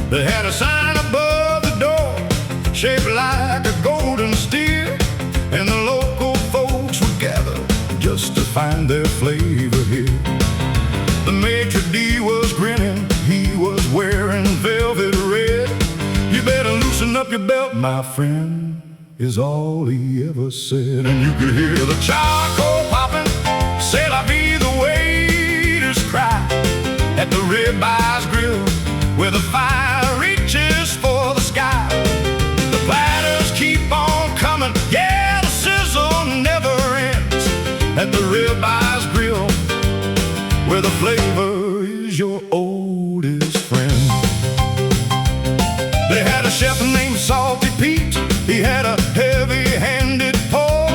They had a sign above the door shaped like a golden steer, and the local folks would gather just to find their flavor here. The maitre d' was grinning, he was wearing velvet red. You better loosen up your belt, my friend, is all he ever said. And you could hear the charcoal popping, c'est la vie, the waiters cry at the Ribeye's grill, where the fire reaches for the sky. The platters keep on coming, yeah, the sizzle never ends at the Ribeye's grill, where the flavor is your oldest friend. They had a chef named Salty Pete. He had a heavy-handed pour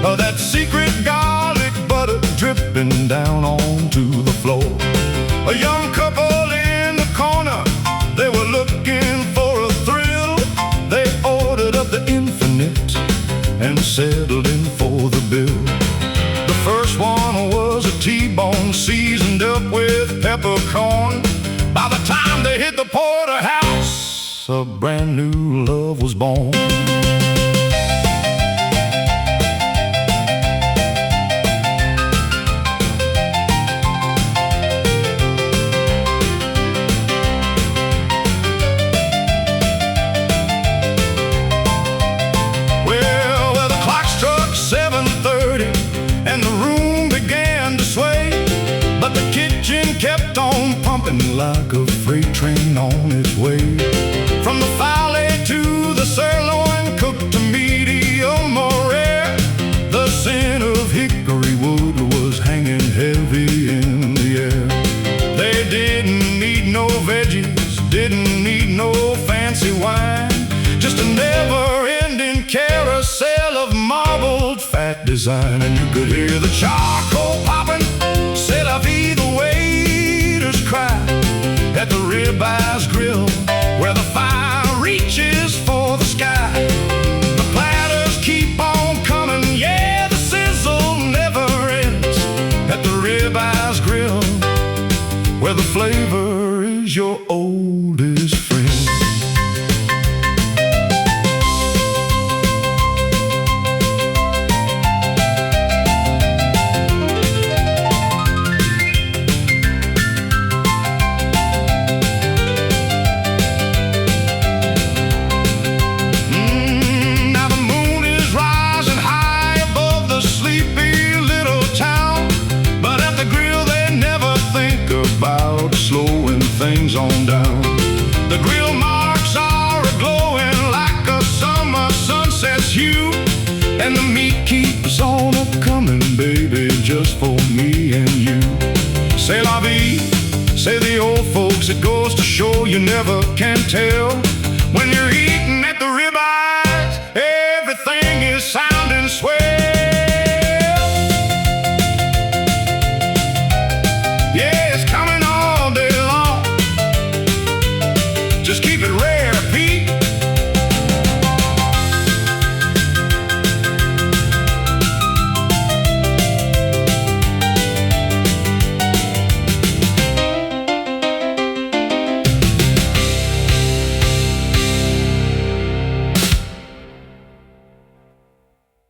of that secret garlic butter dripping down onto the floor. A young couple in the corner, they were looking for a thrill. They ordered up the infinite and settled in for the bill. The first one was a T-bone seasoned up with peppercorn. By the time they hit the porterhouse, a brand new love was born. And the room began to sway, but the kitchen kept on pumping like a freight train on its way. From the filet to the sirloin, cooked to medium or rare, the scent of hickory wood was hanging heavy in the air. They didn't need no veggies, didn't need no fancy wine, just a never-ending carousel of marbled fat design. And you could hear the charcoal popping, c'est la vie, the waiters cry at the Ribeye's grill, where the fire reaches for the sky. The platters keep on coming, yeah, the sizzle never ends at the Ribeye's grill, where the flavor is your oldest friend. Slowing things on down. The grill marks are glowing like a summer sunset's hue, and the meat keeps on a-coming, baby, just for me and you. C'est la vie, say the old folks, it goes to show you never can tell